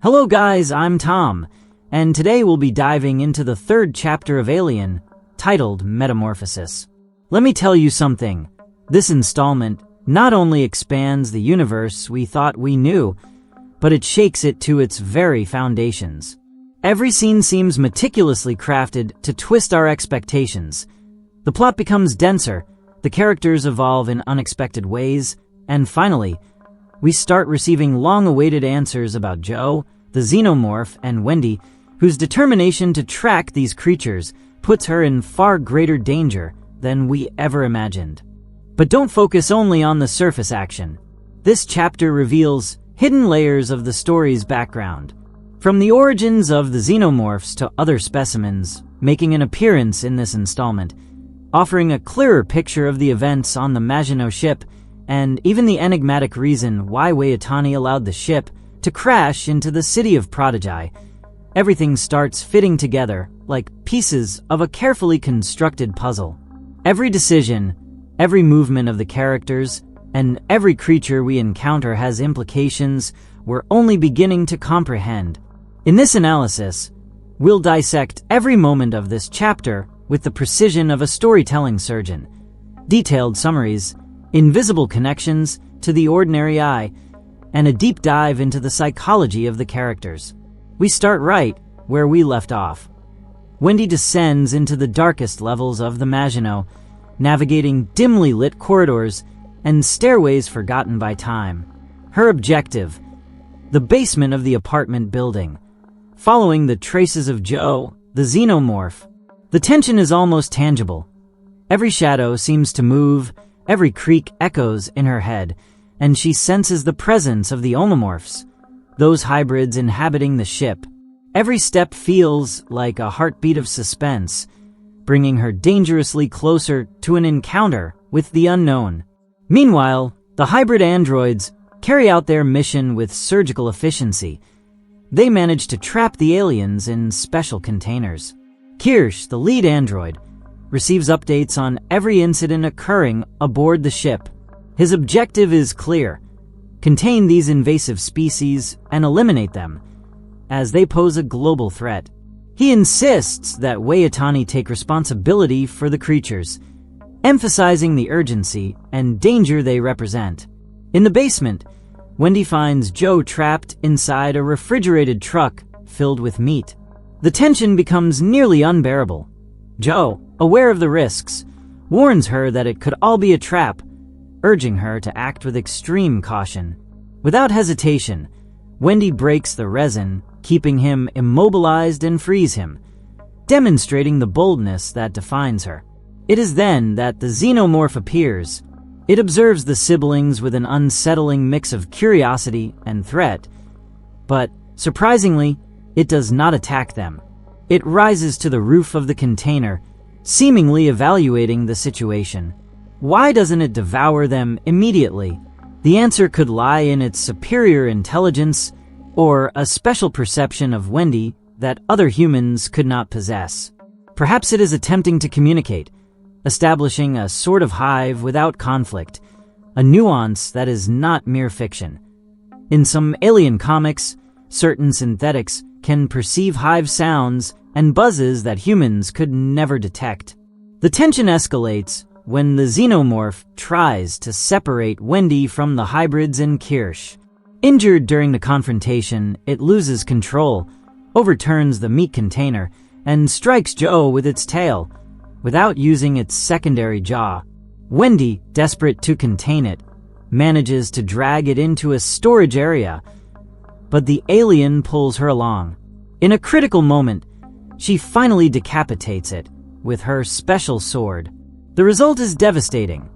Hello guys, I'm Tom, and today we'll be diving into the third chapter of Alien, titled Metamorphosis. Let me tell you something. This installment not only expands the universe we thought we knew, but it shakes it to its very foundations. Every scene seems meticulously crafted to twist our expectations. The plot becomes denser, the characters evolve in unexpected ways, and finally, we start receiving long-awaited answers about Joe, the Xenomorph, and Wendy, whose determination to track these creatures puts her in far greater danger than we ever imagined. But don't focus only on the surface action. This chapter reveals hidden layers of the story's background, from the origins of the Xenomorphs to other specimens making an appearance in this installment, offering a clearer picture of the events on the Maginot ship and even the enigmatic reason why Weyatani allowed the ship to crash into the city of Prodigy. Everything starts fitting together like pieces of a carefully constructed puzzle. Every decision, every movement of the characters, and every creature we encounter has implications we're only beginning to comprehend. In this analysis, we'll dissect every moment of this chapter with the precision of a storytelling surgeon. Detailed summaries, invisible connections to the ordinary eye, and a deep dive into the psychology of the characters. We start right where we left off. Wendy descends into the darkest levels of the Maginot, navigating dimly lit corridors and stairways forgotten by time. Her objective, the basement of the apartment building, following the traces of Joe, the Xenomorph. The tension is almost tangible. Every shadow seems to move, every creak echoes in her head, and she senses the presence of the Xenomorphs, those hybrids inhabiting the ship. Every step feels like a heartbeat of suspense, bringing her dangerously closer to an encounter with the unknown. Meanwhile, the hybrid androids carry out their mission with surgical efficiency. They manage to trap the aliens in special containers. Kirsch, the lead android, receives updates on every incident occurring aboard the ship. His objective is clear: contain these invasive species and eliminate them, as they pose a global threat. He insists that Weyatani take responsibility for the creatures, emphasizing the urgency and danger they represent. In the basement, Wendy finds Joe trapped inside a refrigerated truck filled with meat. The tension becomes nearly unbearable. Joe, aware of the risks, warns her that it could all be a trap, urging her to act with extreme caution. Without hesitation, Wendy breaks the resin, keeping him immobilized, and frees him, demonstrating the boldness that defines her. It is then that the Xenomorph appears. It observes the siblings with an unsettling mix of curiosity and threat, but, surprisingly, it does not attack them. It rises to the roof of the container, seemingly evaluating the situation. Why doesn't it devour them immediately? The answer could lie in its superior intelligence or a special perception of Wendy that other humans could not possess. Perhaps it is attempting to communicate, establishing a sort of hive without conflict, a nuance that is not mere fiction. In some alien comics, certain synthetics can perceive hive sounds and buzzes that humans could never detect. The tension escalates when the Xenomorph tries to separate Wendy from the hybrids in Kirsch. Injured during the confrontation, it loses control, overturns the meat container, and strikes Joe with its tail, without using its secondary jaw. Wendy, desperate to contain it, manages to drag it into a storage area, but the alien pulls her along. In a critical moment, she finally decapitates it with her special sword. The result is devastating.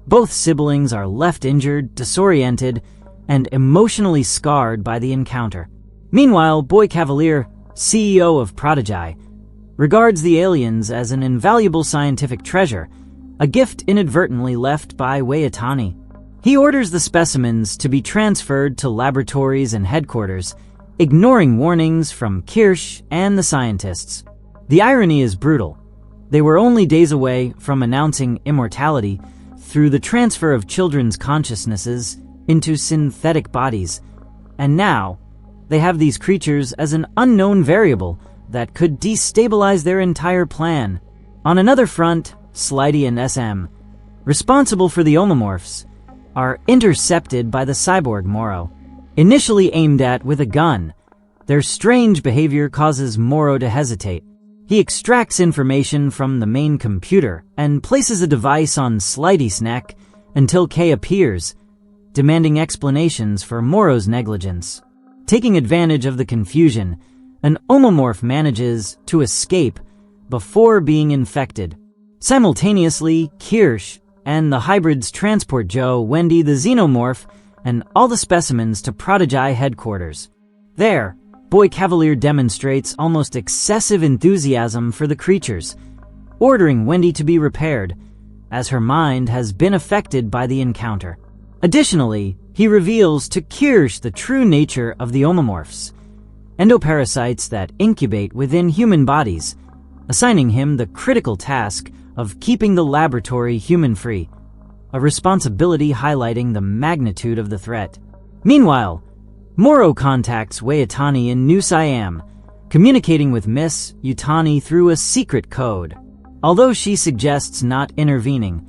Both siblings are left injured, disoriented, and emotionally scarred by the encounter. Meanwhile, Boy Cavalier, CEO of Prodigy, regards the aliens as an invaluable scientific treasure, a gift inadvertently left by Weyatani. He orders the specimens to be transferred to laboratories and headquarters, ignoring warnings from Kirsch and the scientists. The irony is brutal. They were only days away from announcing immortality through the transfer of children's consciousnesses into synthetic bodies, and now they have these creatures as an unknown variable that could destabilize their entire plan. On another front, Slidey and SM, responsible for the Xenomorphs, are intercepted by the cyborg Moro. Initially aimed at with a gun, their strange behavior causes Moro to hesitate. He extracts information from the main computer and places a device on Slidey's neck until K appears, demanding explanations for Moro's negligence. Taking advantage of the confusion, an Xenomorph manages to escape before being infected. Simultaneously, Kirsch and the hybrids transport Joe, Wendy the Xenomorph, and all the specimens to Prodigy headquarters. There, Boy Cavalier demonstrates almost excessive enthusiasm for the creatures, ordering Wendy to be repaired, as her mind has been affected by the encounter. Additionally, he reveals to Kirsch the true nature of the Xenomorphs, endoparasites that incubate within human bodies, assigning him the critical task of keeping the laboratory human-free, a responsibility highlighting the magnitude of the threat. Meanwhile, Moro contacts Wayatani in New Siam, communicating with Miss Yutani through a secret code. Although she suggests not intervening,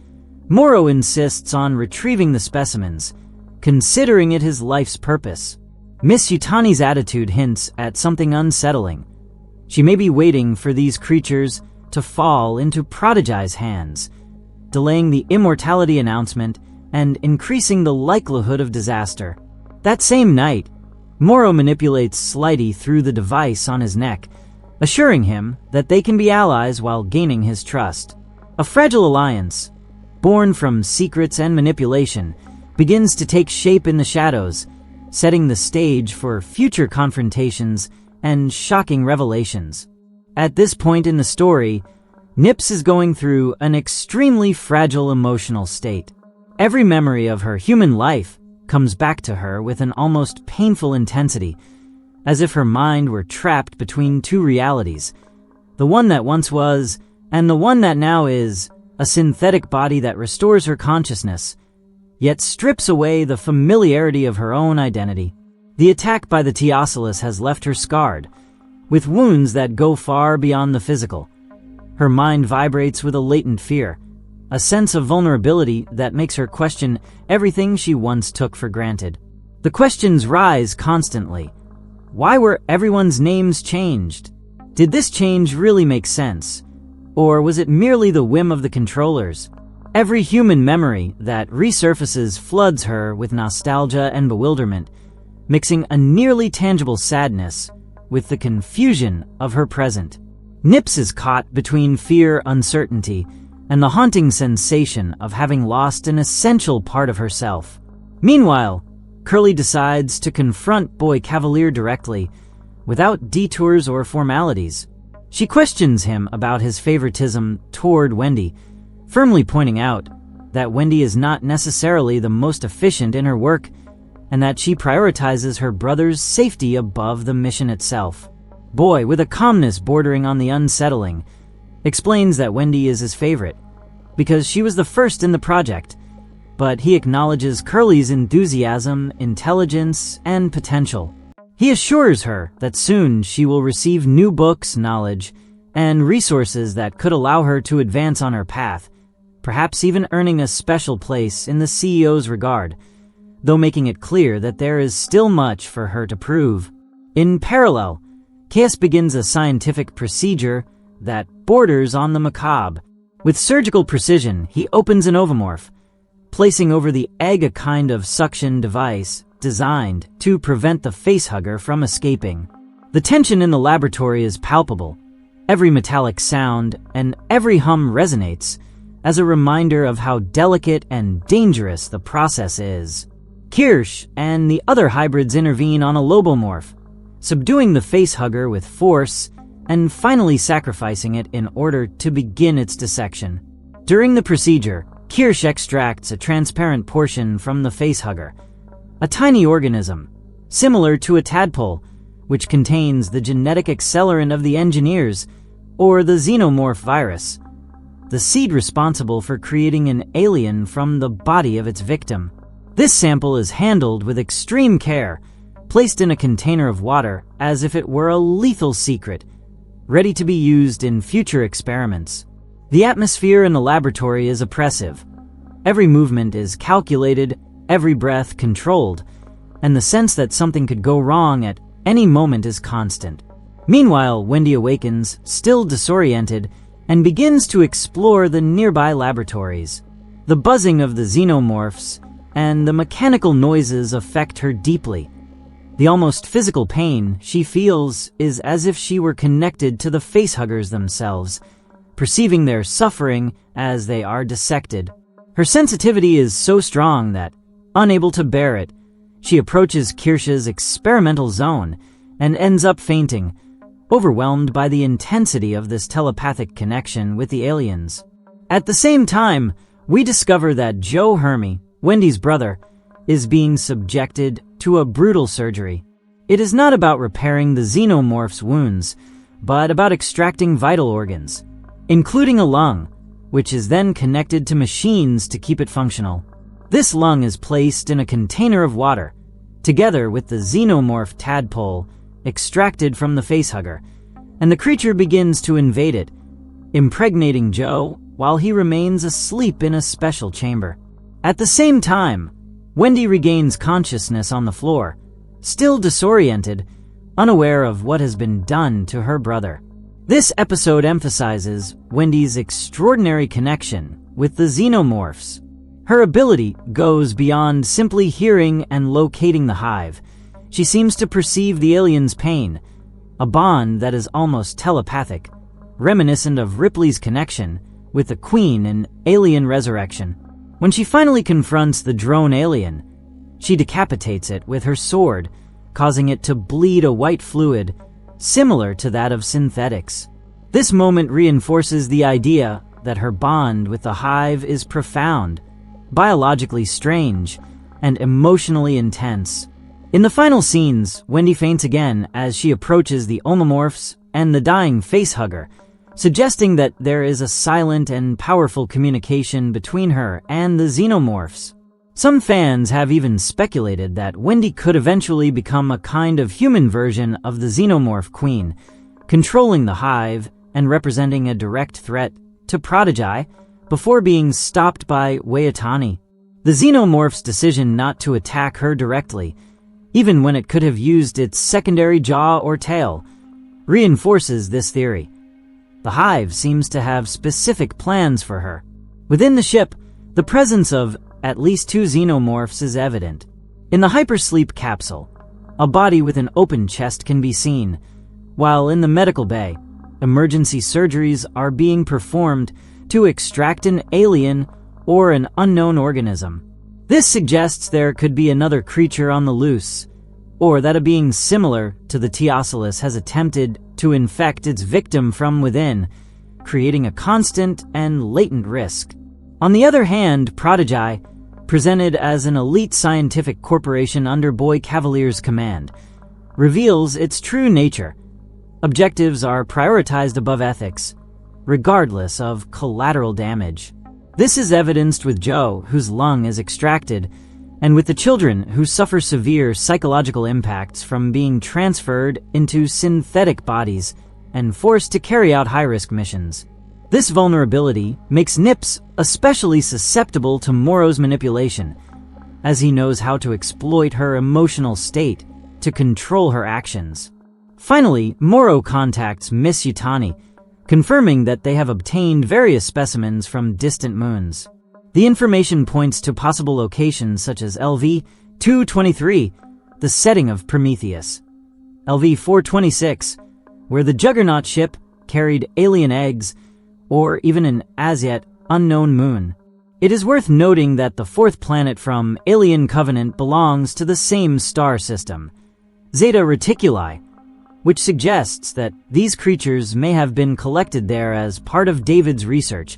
Moro insists on retrieving the specimens, considering it his life's purpose. Miss Yutani's attitude hints at something unsettling. She may be waiting for these creatures to fall into Prodigy's hands, delaying the immortality announcement and increasing the likelihood of disaster. That same night, Moro manipulates Slidey through the device on his neck, assuring him that they can be allies while gaining his trust. A fragile alliance, born from secrets and manipulation, begins to take shape in the shadows, setting the stage for future confrontations and shocking revelations. At this point in the story, Nips is going through an extremely fragile emotional state. Every memory of her human life comes back to her with an almost painful intensity, as if her mind were trapped between two realities, the one that once was and the one that now is, a synthetic body that restores her consciousness, yet strips away the familiarity of her own identity. The attack by the Teócelus has left her scarred, with wounds that go far beyond the physical. Her mind vibrates with a latent fear, a sense of vulnerability that makes her question everything she once took for granted. The questions rise constantly. Why were everyone's names changed? Did this change really make sense? Or was it merely the whim of the controllers? Every human memory that resurfaces floods her with nostalgia and bewilderment, mixing a nearly tangible sadness with the confusion of her present. Nips is caught between fear, uncertainty, and the haunting sensation of having lost an essential part of herself. Meanwhile, Curly decides to confront Boy Cavalier directly, without detours or formalities. She questions him about his favoritism toward Wendy, firmly pointing out that Wendy is not necessarily the most efficient in her work, and that she prioritizes her brother's safety above the mission itself. Boy, with a calmness bordering on the unsettling, explains that Wendy is his favorite, because she was the first in the project, but he acknowledges Curly's enthusiasm, intelligence, and potential. He assures her that soon she will receive new books, knowledge, and resources that could allow her to advance on her path, perhaps even earning a special place in the CEO's regard, though making it clear that there is still much for her to prove. In parallel, KS begins a scientific procedure that borders on the macabre. With surgical precision, he opens an ovomorph, placing over the egg a kind of suction device designed to prevent the facehugger from escaping. The tension in the laboratory is palpable. Every metallic sound and every hum resonates as a reminder of how delicate and dangerous the process is. Kirsch and the other hybrids intervene on a lobomorph, subduing the facehugger with force and finally sacrificing it in order to begin its dissection. During the procedure, Kirsch extracts a transparent portion from the facehugger, a tiny organism, similar to a tadpole, which contains the genetic accelerant of the engineers, or the Xenomorph virus, the seed responsible for creating an alien from the body of its victim. This sample is handled with extreme care, placed in a container of water as if it were a lethal secret, ready to be used in future experiments. The atmosphere in the laboratory is oppressive. Every movement is calculated, every breath controlled, and the sense that something could go wrong at any moment is constant. Meanwhile, Wendy awakens, still disoriented, and begins to explore the nearby laboratories. The buzzing of the xenomorphs and the mechanical noises affect her deeply. The almost physical pain she feels is as if she were connected to the facehuggers themselves, perceiving their suffering as they are dissected. Her sensitivity is so strong that, unable to bear it, she approaches Kirsch's experimental zone and ends up fainting, overwhelmed by the intensity of this telepathic connection with the aliens. At the same time, we discover that Joe Hermy, Wendy's brother, is being subjected to a brutal surgery. It is not about repairing the Xenomorph's wounds, but about extracting vital organs, including a lung, which is then connected to machines to keep it functional. This lung is placed in a container of water, together with the Xenomorph tadpole extracted from the facehugger, and the creature begins to invade it, impregnating Joe while he remains asleep in a special chamber. At the same time, Wendy regains consciousness on the floor, still disoriented, unaware of what has been done to her brother. This episode emphasizes Wendy's extraordinary connection with the Xenomorphs. Her ability goes beyond simply hearing and locating the hive. She seems to perceive the alien's pain, a bond that is almost telepathic, reminiscent of Ripley's connection with the Queen in Alien Resurrection. When she finally confronts the drone alien, she decapitates it with her sword, causing it to bleed a white fluid similar to that of synthetics. This moment reinforces the idea that her bond with the hive is profound, biologically strange, and emotionally intense. In the final scenes, Wendy faints again as she approaches the Xenomorphs and the dying facehugger, suggesting that there is a silent and powerful communication between her and the Xenomorphs. Some fans have even speculated that Wendy could eventually become a kind of human version of the Xenomorph Queen, controlling the hive and representing a direct threat to Prodigy before being stopped by Weyatani. The Xenomorph's decision not to attack her directly, even when it could have used its secondary jaw or tail, reinforces this theory. The hive seems to have specific plans for her. Within the ship, the presence of at least 2 Xenomorphs is evident. In the hypersleep capsule, a body with an open chest can be seen, while in the medical bay, emergency surgeries are being performed to extract an alien or an unknown organism. This suggests there could be another creature on the loose, or that a being similar to the Teócelus has attempted to infect its victim from within, creating a constant and latent risk. On the other hand, Prodigy, presented as an elite scientific corporation under Boy Cavalier's command, reveals its true nature. Objectives are prioritized above ethics, regardless of collateral damage. This is evidenced with Joe, whose lung is extracted, and with the children who suffer severe psychological impacts from being transferred into synthetic bodies and forced to carry out high-risk missions. This vulnerability makes Nips especially susceptible to Moro's manipulation, as he knows how to exploit her emotional state to control her actions. Finally, Moro contacts Miss Yutani, confirming that they have obtained various specimens from distant moons. The information points to possible locations such as LV-223, the setting of Prometheus, LV-426, where the Juggernaut ship carried alien eggs, or even an as-yet unknown moon. It is worth noting that the 4th planet from Alien Covenant belongs to the same star system, Zeta Reticuli, which suggests that these creatures may have been collected there as part of David's research,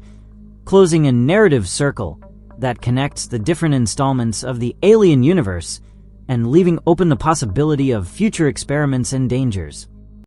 closing a narrative circle that connects the different installments of the alien universe and leaving open the possibility of future experiments and dangers.